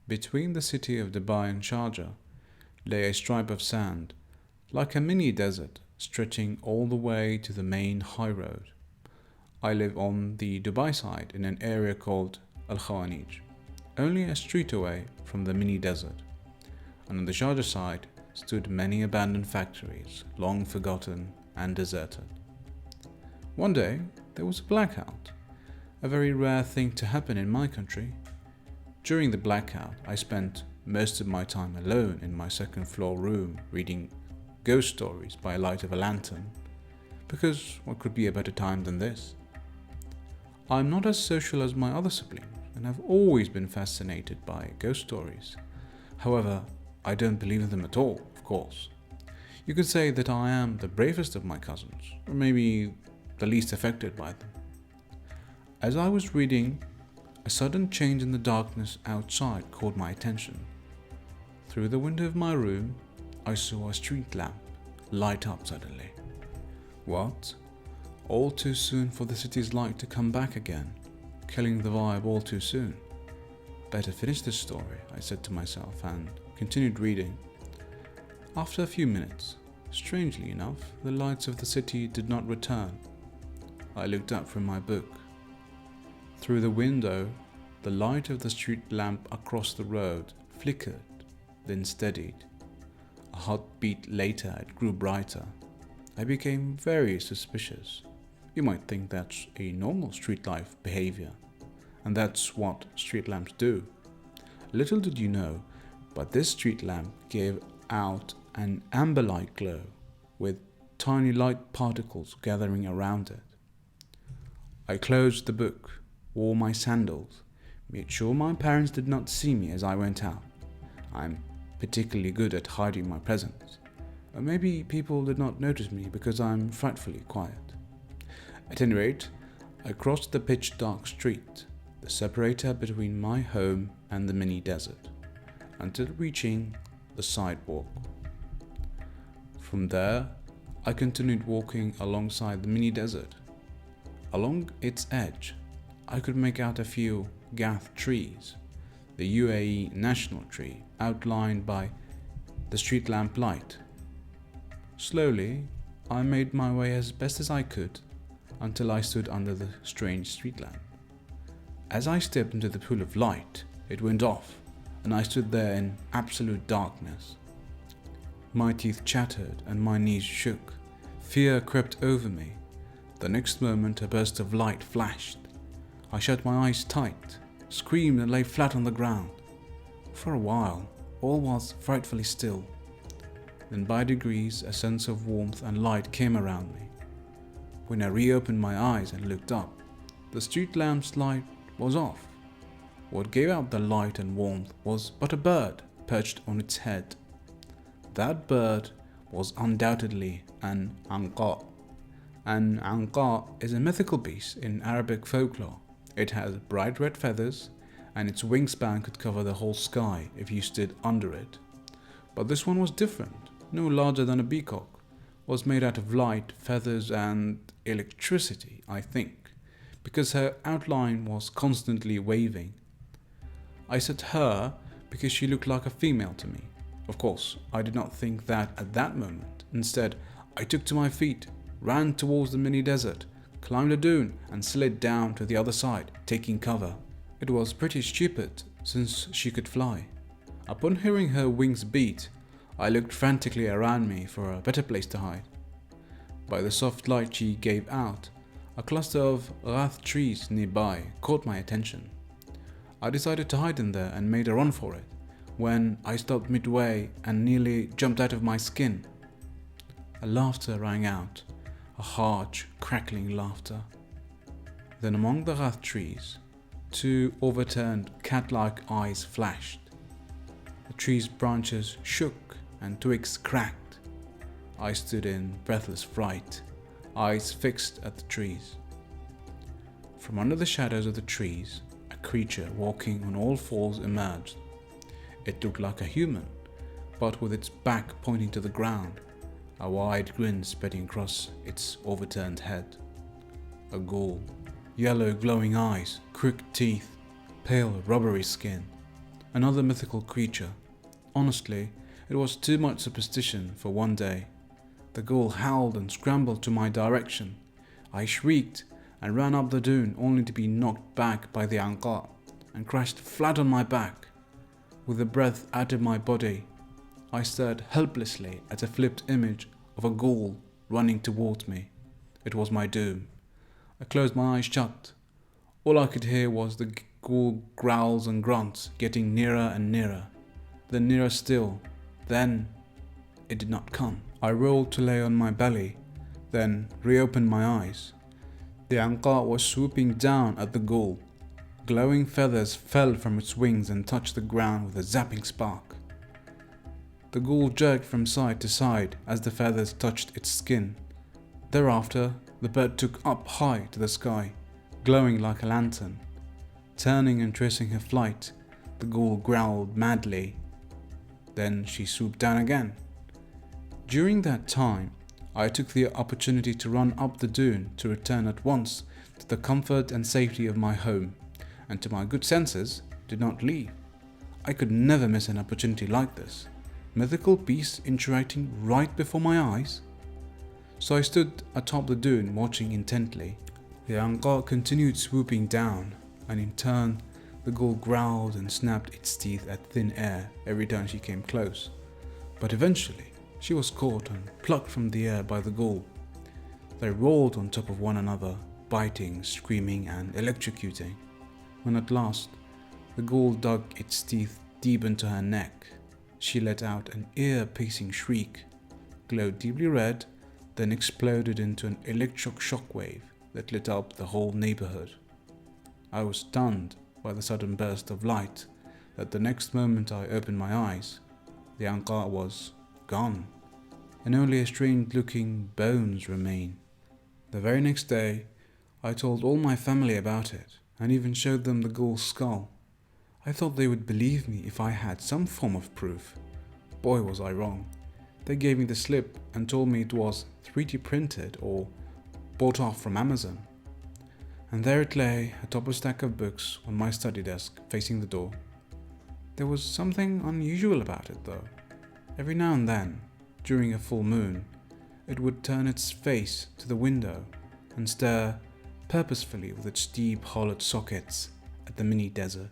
Between the city of Dubai and Sharjah lay a stripe of sand, like a mini desert stretching all the way to the main high road. I live on the Dubai side in an area called Khawaneej, only a street away from the mini desert. And on the Sharjah side stood many abandoned factories, long forgotten and deserted. One day there was a blackout, a very rare thing to happen in my country. During the blackout, I spent most of my time alone in my second floor room reading ghost stories by the light of a lantern, because what could be a better time than this? I'm not as social as my other siblings and have always been fascinated by ghost stories. However, I don't believe in them at all, of course. You could say that I am the bravest of my cousins, or maybe the least affected by them. As I was reading, a sudden change in the darkness outside caught my attention. Through the window of my room, I saw a street lamp light up suddenly. What? All too soon for the city's light to come back again, killing the vibe all too soon. Better finish this story, I said to myself, and continued reading. After a few minutes, strangely enough, the lights of the city did not return. I looked up from my book. Through the window, the light of the street lamp across the road flickered, then steadied. A hot beat later, it grew brighter. I became very suspicious. You might think that's a normal street life behavior, and that's what street lamps do. Little did you know, but this street lamp gave out an amber-like glow with tiny light particles gathering around it. I closed the book, wore my sandals, made sure my parents did not see me as I went out. I'm particularly good at hiding my presence. Or maybe people did not notice me because I'm frightfully quiet. At any rate, I crossed the pitch-dark street, the separator between my home and the mini desert, until reaching the sidewalk. From there, I continued walking alongside the mini desert. Along its edge, I could make out a few gath trees, the UAE national tree outlined by the street lamp light. Slowly, I made my way as best as I could until I stood under the strange street lamp. As I stepped into the pool of light, it went off, and I stood there in absolute darkness. My teeth chattered and my knees shook. Fear crept over me. The next moment, a burst of light flashed. I shut my eyes tight, screamed and lay flat on the ground. For a while, all was frightfully still. Then by degrees, a sense of warmth and light came around me. When I reopened my eyes and looked up, the street lamp's light was off. What gave out the light and warmth was but a bird perched on its head. That bird was undoubtedly an anqa. An anqa is a mythical beast in Arabic folklore. It has bright red feathers, and its wingspan could cover the whole sky if you stood under it. But this one was different, no larger than a peacock, was made out of light, feathers, and electricity, I think, because her outline was constantly waving. I said her because she looked like a female to me. Of course, I did not think that at that moment. Instead, I took to my feet, ran towards the mini desert, climbed a dune, and slid down to the other side, taking cover. It was pretty stupid, since she could fly. Upon hearing her wings beat, I looked frantically around me for a better place to hide. By the soft light she gave out, a cluster of ghath trees nearby caught my attention. I decided to hide in there and made a run for it, when I stopped midway and nearly jumped out of my skin. A laughter rang out, a harsh, crackling laughter. Then among the ghath trees, two overturned cat-like eyes flashed. The tree's branches shook and twigs cracked. I stood in breathless fright, eyes fixed at the trees. From under the shadows of the trees, a creature walking on all fours emerged. It looked like a human, but with its back pointing to the ground, a wide grin spreading across its overturned head. A ghoul, yellow glowing eyes, crooked teeth, pale rubbery skin. Another mythical creature. Honestly, it was too much superstition for one day. The ghoul howled and scrambled to my direction. I shrieked and ran up the dune only to be knocked back by the anqa and crashed flat on my back. With a breath out of my body, I stared helplessly at a flipped image of a ghoul running towards me. It was my doom. I closed my eyes shut. All I could hear was the ghoul growls and grunts getting nearer and nearer. Then nearer still. Then it did not come. I rolled to lay on my belly, then reopened my eyes. The anqa was swooping down at the ghoul. Glowing feathers fell from its wings and touched the ground with a zapping spark. The ghoul jerked from side to side as the feathers touched its skin. Thereafter, the bird took up high to the sky, glowing like a lantern. Turning and tracing her flight, the ghoul growled madly. Then she swooped down again. During that time, I took the opportunity to run up the dune to return at once to the comfort and safety of my home, and to my good senses, did not leave. I could never miss an opportunity like this. Mythical beasts interacting right before my eyes. So I stood atop the dune watching intently. The anqa continued swooping down, and in turn, the ghoul growled and snapped its teeth at thin air every time she came close. But eventually, she was caught and plucked from the air by the ghoul. They rolled on top of one another, biting, screaming, and electrocuting. When at last, the ghoul dug its teeth deep into her neck, she let out an ear-piercing shriek, glowed deeply red, then exploded into an electric shockwave that lit up the whole neighborhood. I was stunned by the sudden burst of light that the next moment I opened my eyes, the anqa was gone, and only a strange-looking bones remain. The very next day, I told all my family about it, and even showed them the ghoul's skull. I thought they would believe me if I had some form of proof. Boy, was I wrong. They gave me the slip and told me it was 3D printed or bought off from Amazon. And there it lay atop a stack of books on my study desk facing the door. There was something unusual about it though. Every now and then, during a full moon, it would turn its face to the window and stare purposefully with its deep hollowed sockets at the mini desert.